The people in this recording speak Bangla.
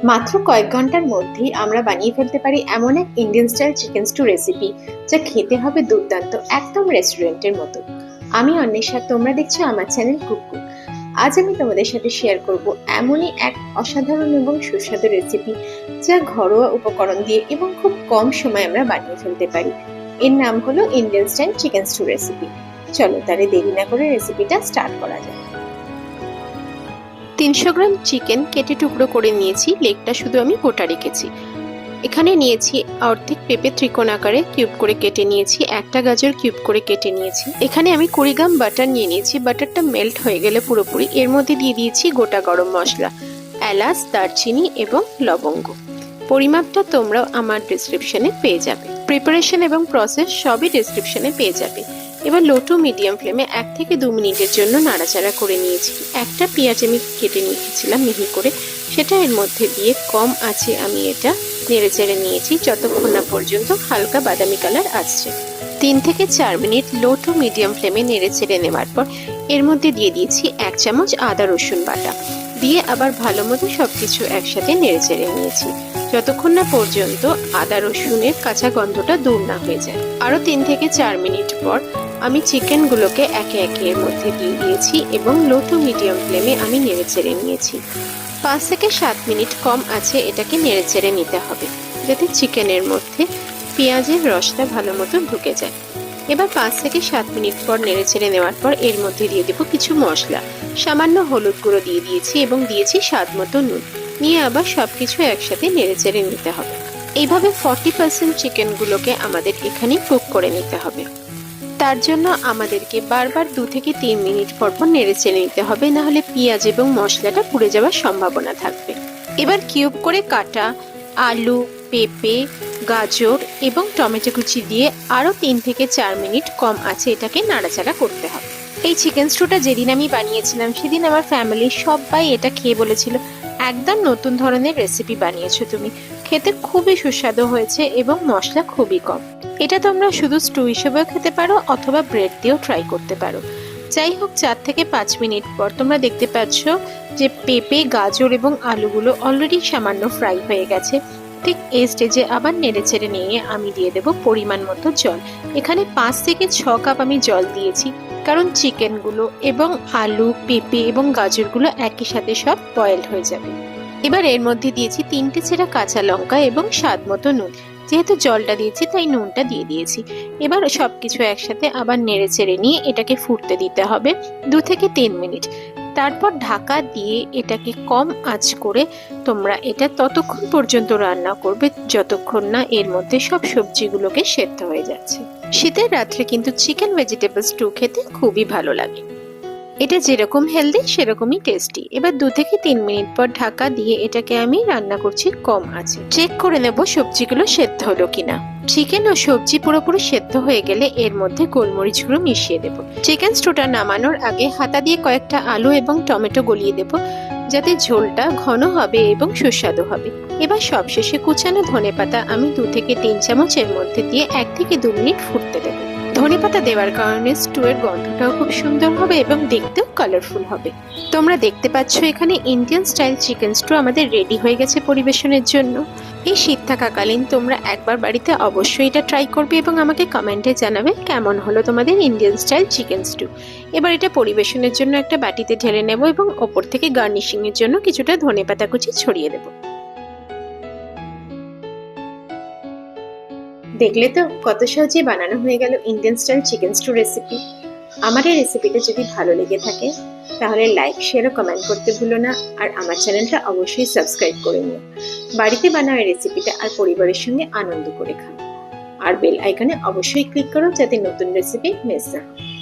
মাত্র কয়েক ঘন্টার মধ্যেই আমরা বানিয়ে ফেলতে পারি এমন এক Indian style chicken stew recipe যা খেতে হবে দুর্দান্ত, একদম রেস্টুরেন্টের মতো। আমি অন্বেষা, তোমরা দেখছো আমার চ্যানেল কুকু। আজ আমি তোমাদের সাথে শেয়ার করব এমনই এক অসাধারণ এবং সুস্বাদু রেসিপি যা ঘরোয়া উপকরণ দিয়ে এবং খুব কম সময়ে আমরা বানিয়ে ফেলতে পারি। এর নাম হলো Indian style chicken stew recipe. চলো তাহলে দেরি না করে রেসিপিটা স্টার্ট করা যায়। 300 গ্রাম চিকেন কেটে টুকরো করে নিয়েছি, লেগটা শুধু আমি গোটা রেখেছি। এখানে নিয়েছি অর্ধেক পেঁপে ত্রিকোণ আকারে কিউব করে কেটে নিয়েছি, একটা গাজর কিউব করে কেটে নিয়েছি। এখানে আমি 20 গ্রাম বাটার নিয়ে নিয়েছি। বাটারটা মেল্ট হয়ে গেলে পুরোপুরি এর মধ্যে দিয়ে দিয়েছি গোটা গরম মশলা, এলাচ, দারচিনি এবং লবঙ্গ। পরিমাপটা তোমরা আমার ডেসক্রিপশনে পেয়ে যাবে। প্রিপারেশন এবং প্রসেস সবই ডেসক্রিপশনে পেয়ে যাবে। এবার লো টু মিডিয়াম ফ্লেমে 1 থেকে 2 মিনিটের জন্য নাড়াচাড়া করে নিয়েছি। একটা পেঁয়াজ আমি কেটে নিয়েছিলাম মিহি করে, সেটা এর মধ্যে দিয়ে কম আঁচে আমি এটা নেড়ে চেড়ে নিয়েছি যতক্ষণ না পর্যন্ত হালকা বাদামি কালার আসছে। 3 থেকে 4 মিনিট লো টু মিডিয়াম ফ্লেমে নেড়ে চেড়ে নেওয়ার পর এর মধ্যে দিয়ে দিয়েছি 1 চামচ আদা রসুন বাটা, দিয়ে আবার ভালো মতো সবকিছু একসাথে নেড়ে চেড়ে নিয়েছি যতক্ষণ না পর্যন্ত আদা রসুনের কাঁচা গন্ধটা দূর না হয়ে যায়। আরো 3 থেকে 4 মিনিট পর আমি চিকেনগুলোকে একে একে এর মধ্যে দিয়ে দিয়েছি এবং লো টু মিডিয়াম ফ্লেমে আমি নেড়ে চেড়ে নিয়েছি। 5 থেকে 7 মিনিট কম আছে এটাকে নেড়ে চেড়ে নিতে হবে যাতে চিকেনের মধ্যে পেঁয়াজের রসটা ভালো মতো ঢুকে যায়। এবার 5 থেকে 7 মিনিট পর নেড়ে চেড়ে নেওয়ার পর এর মধ্যে দিয়ে দেবো কিছু মশলা। সামান্য হলুদ গুঁড়ো দিয়ে দিয়েছি এবং দিয়েছি স্বাদ মতো নুন, নিয়ে আবার সবকিছু একসাথে নেড়ে চেড়ে নিতে হবে। এইভাবে 40% চিকেনগুলোকে আমাদের এখানে কুক করে নিতে হবে। তার জন্য আমাদেরকে বারবার 2 থেকে 3 মিনিট পর পর নেড়ে চেড়ে নিতে হবে, না হলে পেঁয়াজ এবং মশলাটা পুড়ে যাওয়ার সম্ভাবনা থাকবে। এবার কিউব করে কাটা আলু, পেঁপে, গাজর এবং টমেটো কুচি দিয়ে আরও 3 থেকে 4 মিনিট কম আছে এটাকে নাড়াচাড়া করতে হবে। এই চিকেন স্টুটা যেদিন আমি বানিয়েছিলাম সেদিন আমার ফ্যামিলির সবাই এটা খেয়ে বলেছিল, একদম নতুন ধরনের রেসিপি বানিয়েছো তুমি, খেতে খুবই সুস্বাদু হয়েছে এবং মশলা খুবই কম। এটা তোমরা শুধু স্টু হিসেবেও খেতে পারো অথবা ব্রেড দিয়েও ট্রাই করতে পারো। যাই হোক, 4 থেকে 5 মিনিট পর তোমরা দেখতে পাচ্ছ যে পেঁপে, গাজর এবং আলুগুলো অলরেডি সামান্য ফ্রাই হয়ে গেছে। ঠিক এই স্টেজে আবার নেড়ে চেড়ে নিয়ে আমি দিয়ে দেবো পরিমাণ মতো জল। এখানে 5 থেকে 6 কাপ আমি জল দিয়েছি, কারণ চিকেনগুলো এবং আলু, পেঁপে এবং গাজরগুলো একই সাথে সব বয়েলড হয়ে যাবে। এবার এর মধ্যে দিয়েছি 3টে চেরা কাঁচা লঙ্কা এবং স্বাদ মতো নুন। যেহেতু জলটা দিয়েছি তাই নুনটা দিয়ে দিয়েছি। এবার সবকিছু একসাথে আবার নেড়ে চেড়ে নিয়ে এটাকে ফুটতে দিতে হবে 2 থেকে 3 মিনিট। তারপর ঢাকা দিয়ে এটাকে কম আঁচ করে তোমরা এটা ততক্ষণ পর্যন্ত রান্না করবে যতক্ষণ না এর মধ্যে সব সবজিগুলোকে সেদ্ধ হয়ে যাচ্ছে। শীতের রাত্রে কিন্তু চিকেন ভেজিটেবল স্টু খেতে খুবই ভালো লাগে। এটা যেরকম হেলদি সেরকমই টেস্টি। এবার 2 থেকে 3 মিনিট পর ঢাকা দিয়ে এটাকে আমি রান্না করছি কম আঁচে। চেক করে নেব সবজিগুলো সেদ্ধ হলো কিনা। চিকেন ও সবজি পুরোপুরি সেদ্ধ হয়ে গেলে এর মধ্যে গোলমরিচ গুঁড়ো মিশিয়ে দেব। চিকেন স্টুটা নামানোর আগে হাতা দিয়ে কয়েকটা আলু এবং টমেটো গলিয়ে দেব, যাতে ঝোলটা ঘন হবে এবং সুস্বাদু হবে। এবার সবশেষে কুচানো ধনেপাতা আমি 2 থেকে 3 চামচ এর মধ্যে দিয়ে 1 থেকে 2 মিনিট ফুটতে দেব। ধনেপাতা দেওয়ার কারণে স্টুয়ের গন্ধটাও খুব সুন্দর হবে এবং দেখতেও কালারফুল হবে। তোমরা দেখতে পাচ্ছ এখানে ইন্ডিয়ান স্টাইল চিকেন স্টু আমাদের রেডি হয়ে গেছে পরিবেশনের জন্য। এই শীত থাকাকালীন তোমরা একবার বাড়িতে অবশ্যই এটা ট্রাই করবে এবং আমাকে কমেন্টে জানাবে কেমন হলো তোমাদের ইন্ডিয়ান স্টাইল চিকেন স্টু। এবার এটা পরিবেশনের জন্য একটা বাটিতে ঢেলে নেব এবং ওপর থেকে গার্নিশিং এর জন্য কিছুটা ধনেপাতা কুচি ছড়িয়ে দেব। দেখলে তো কত সহজে বানানো হয়ে গেল Indian style chicken stew recipe. আমার এই রেসিপিটা যদি ভালো লেগে থাকে তাহলে লাইক, শেয়ার ও কমেন্ট করতে ভুলো না, আর আমার চ্যানেলটা অবশ্যই সাবস্ক্রাইব করে নিও। বাড়িতে বানাও এই রেসিপিটা আর পরিবারের সঙ্গে আনন্দ করে খাও। আর বেল আইকনে অবশ্যই ক্লিক করো যাতে নতুন রেসিপি মিস না হয়।